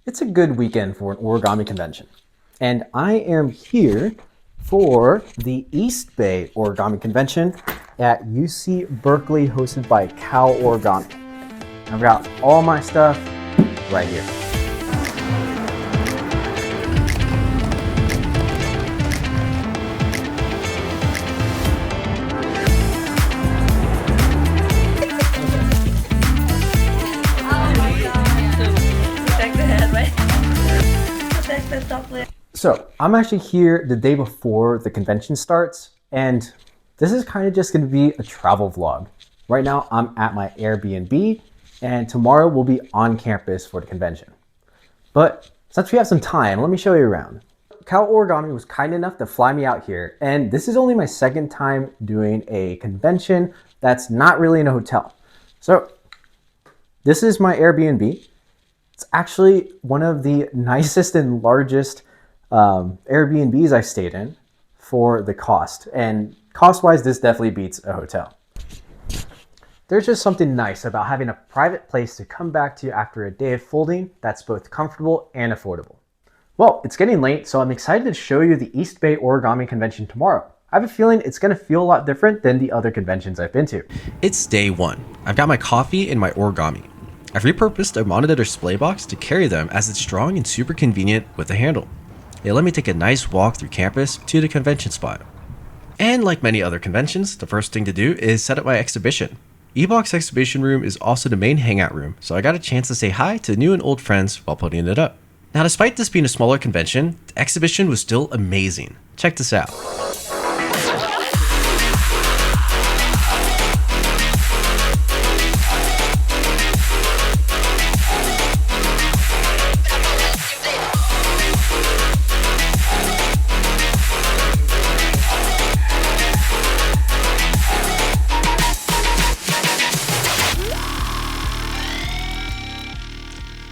It's a good weekend for an origami convention. And I am here for the East Bay Origami Convention at UC Berkeley, hosted by Cal Origami. I've got all my stuff right here. So I'm actually here the day before the convention starts, and this is kind of just going to be a travel vlog. Right now I'm at my Airbnb, and tomorrow we'll be on campus for the convention. But since we have some time, let me show you around. Cal Origami was kind enough to fly me out here, and this is only my second time doing a convention that's not really in a hotel. So this is my Airbnb. It's actually one of the nicest and largest Airbnbs I stayed in for the cost. And cost-wise, this definitely beats a hotel. There's just something nice about having a private place to come back to after a day of folding that's both comfortable and affordable. Well, it's getting late, so I'm excited to show you the East Bay Origami Convention tomorrow. I have a feeling it's going to feel a lot different than the other conventions I've been to. It's day one. I've got my coffee and my origami. I've repurposed a monitor display box to carry them as it's strong and super convenient with a handle. It let me take a nice walk through campus to the convention spot. And like many other conventions, the first thing to do is set up my exhibition. eBox exhibition room is also the main hangout room, so I got a chance to say hi to new and old friends while putting it up. Now, despite this being a smaller convention, the exhibition was still amazing. Check this out.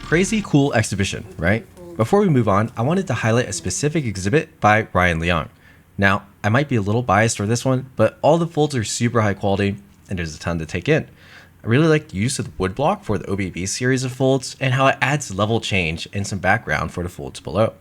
Crazy cool exhibition, right? Before we move on, I wanted to highlight a specific exhibit by Ryan Leong. Now, I might be a little biased for this one, but all the folds are super high quality and there's a ton to take in. I really like the use of the wood block for the OBB series of folds and how it adds level change and some background for the folds below.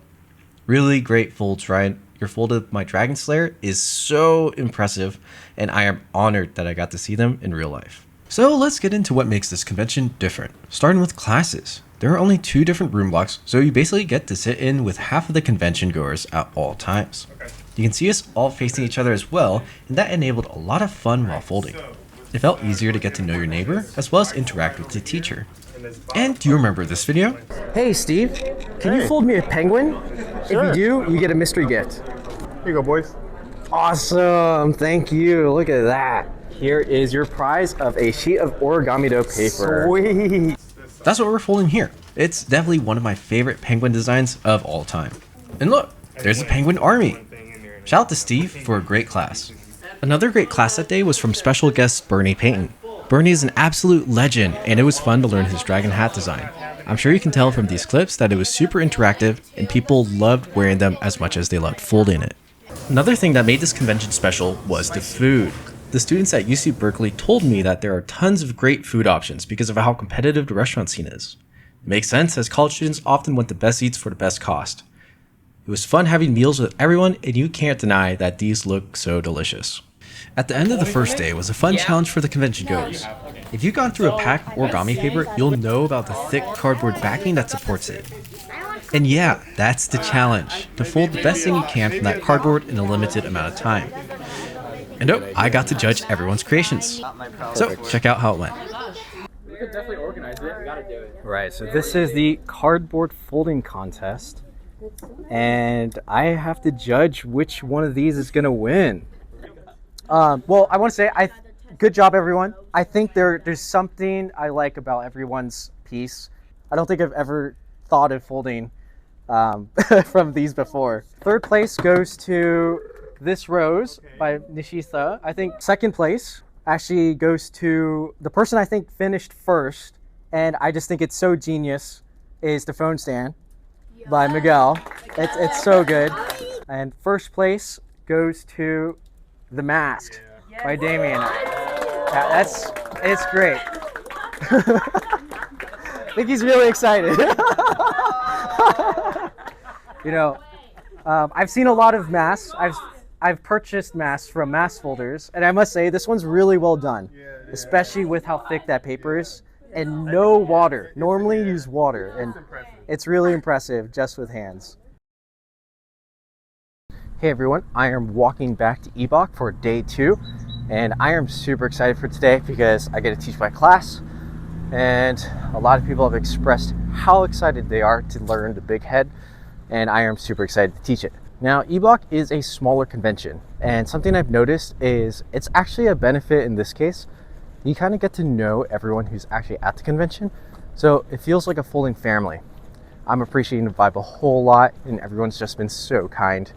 Really great folds, Ryan. Your fold of my Dragon Slayer is so impressive and I am honored that I got to see them in real life. So let's get into what makes this convention different, starting with classes. There are only 2 different room blocks, so you basically get to sit in with half of the convention goers at all times. You can see us all facing each other as well, and that enabled a lot of fun while folding. It felt easier to get to know your neighbor, as well as interact with the teacher. And do you remember this video? Hey Steve, can you fold me a penguin? Sure. If you do, you get a mystery gift. Here you go, boys. Awesome, thank you. Look at that. Here is your prize of a sheet of origami dough paper. Sweet. That's what we're folding here. It's definitely one of my favorite penguin designs of all time. And look, there's a penguin army. Shout out to Steve for a great class. Another great class that day was from special guest Bernie Payton. Bernie is an absolute legend, and it was fun to learn his dragon hat design. I'm sure you can tell from these clips that it was super interactive and people loved wearing them as much as they loved folding it. Another thing that made this convention special was the food. The students at UC Berkeley told me that there are tons of great food options because of how competitive the restaurant scene is. It makes sense, as college students often want the best eats for the best cost. It was fun having meals with everyone, and you can't deny that these look so delicious. At the end of the first day was a fun challenge for the convention goers. If you've gone through a pack of origami paper, you'll know about the thick cardboard backing that supports it. And yeah, that's the challenge, to fold the best thing you can from that cardboard in a limited amount of time. And oh, I got to judge everyone's creations. So check out how it went. We could definitely organize it. We gotta do it. Right, so this is the cardboard folding contest. And I have to judge which one of these is gonna win. Well, I want to say, good job, everyone. I think there's something I like about everyone's piece. I don't think I've ever thought of folding from these before. Third place goes to This Rose by Nishita. I think second place actually goes to the person I think finished first, and I just think it's so genius, is The Phone Stand by Miguel. It's so good. And first place goes to The Mask by Damien. Yeah, it's great. I think he's really excited. You know, I've seen a lot of masks. I've purchased masks from mask folders, and I must say this one's really well done, especially with how thick that paper is and no water. Normally use water, and it's really impressive just with hands. Hey everyone, I am walking back to EBOC for day 2, and I am super excited for today because I get to teach my class, and a lot of people have expressed how excited they are to learn the big head, and I am super excited to teach it. Now, EBOC is a smaller convention, and something I've noticed is it's actually a benefit in this case. You kind of get to know everyone who's actually at the convention, so it feels like a folding family. I'm appreciating the vibe a whole lot, and everyone's just been so kind.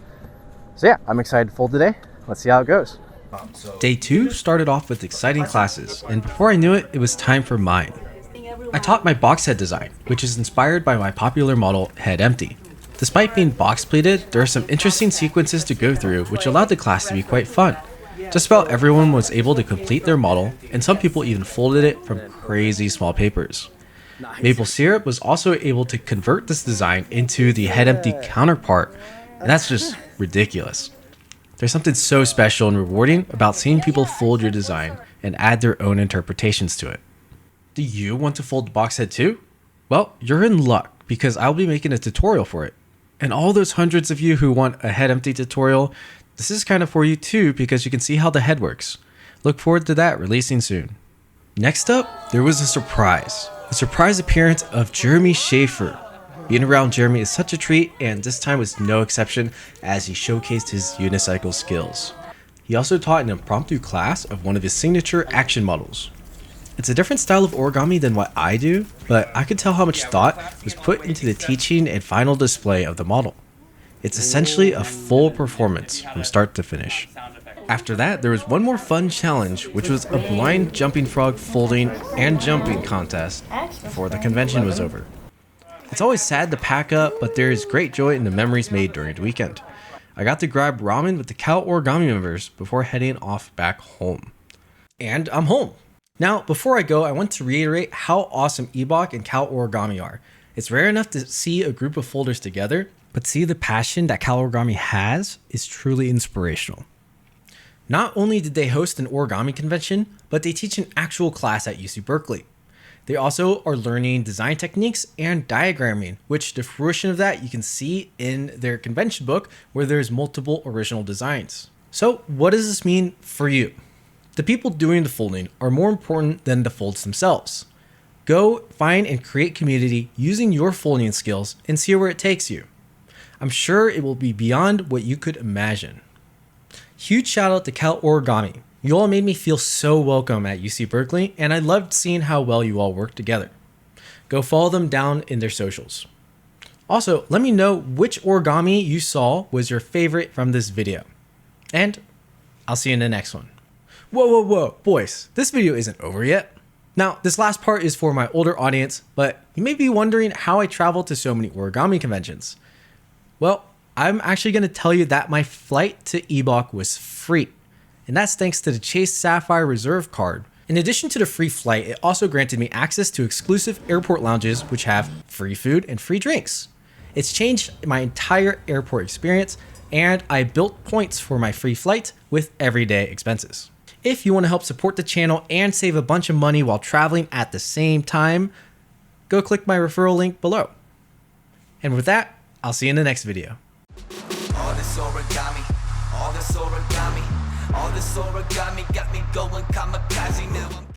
So yeah, I'm excited to fold today. Let's see how it goes. Day 2 started off with exciting classes, and before I knew it, it was time for mine. I taught my box head design, which is inspired by my popular model, Head Empty. Despite being box pleated, there are some interesting sequences to go through which allowed the class to be quite fun. Just about everyone was able to complete their model, and some people even folded it from crazy small papers. Maple Syrup was also able to convert this design into the Head Empty counterpart, and that's just ridiculous. There's something so special and rewarding about seeing people fold your design and add their own interpretations to it. Do you want to fold the box head too? Well, you're in luck because I'll be making a tutorial for it. And all those hundreds of you who want a Head Empty tutorial, this is kind of for you too because you can see how the head works. Look forward to that releasing soon. Next up, there was a surprise appearance of Jeremy Schaefer. Being around Jeremy is such a treat, and this time was no exception as he showcased his unicycle skills. He also taught an impromptu class of one of his signature action models. It's a different style of origami than what I do, but I could tell how much thought was put into the teaching and final display of the model. It's essentially a full performance from start to finish. After that, there was one more fun challenge, which was a blind jumping frog folding and jumping contest before the convention was over. It's always sad to pack up, but there is great joy in the memories made during the weekend. I got to grab ramen with the Cal Origami members before heading off back home. And I'm home. Now, before I go, I want to reiterate how awesome EBOC and Cal Origami are. It's rare enough to see a group of folders together, but see the passion that Cal Origami has is truly inspirational. Not only did they host an origami convention, but they teach an actual class at UC Berkeley. They also are learning design techniques and diagramming, which the fruition of that you can see in their convention book where there's multiple original designs. So what does this mean for you? The people doing the folding are more important than the folds themselves. Go find and create community using your folding skills and see where it takes you. I'm sure it will be beyond what you could imagine. Huge shout out to Cal Origami. You all made me feel so welcome at UC Berkeley, and I loved seeing how well you all work together. Go follow them down in their socials. Also, let me know which origami you saw was your favorite from this video. And I'll see you in the next one. Whoa, boys, this video isn't over yet. Now, this last part is for my older audience, but you may be wondering how I travel to so many origami conventions. Well, I'm actually going to tell you that my flight to EBOC was free, and that's thanks to the Chase Sapphire Reserve card. In addition to the free flight, it also granted me access to exclusive airport lounges which have free food and free drinks. It's changed my entire airport experience, and I built points for my free flight with everyday expenses. If you want to help support the channel and save a bunch of money while traveling at the same time, go click my referral link below. And with that, I'll see you in the next video. All this origami got me going kamikaze now.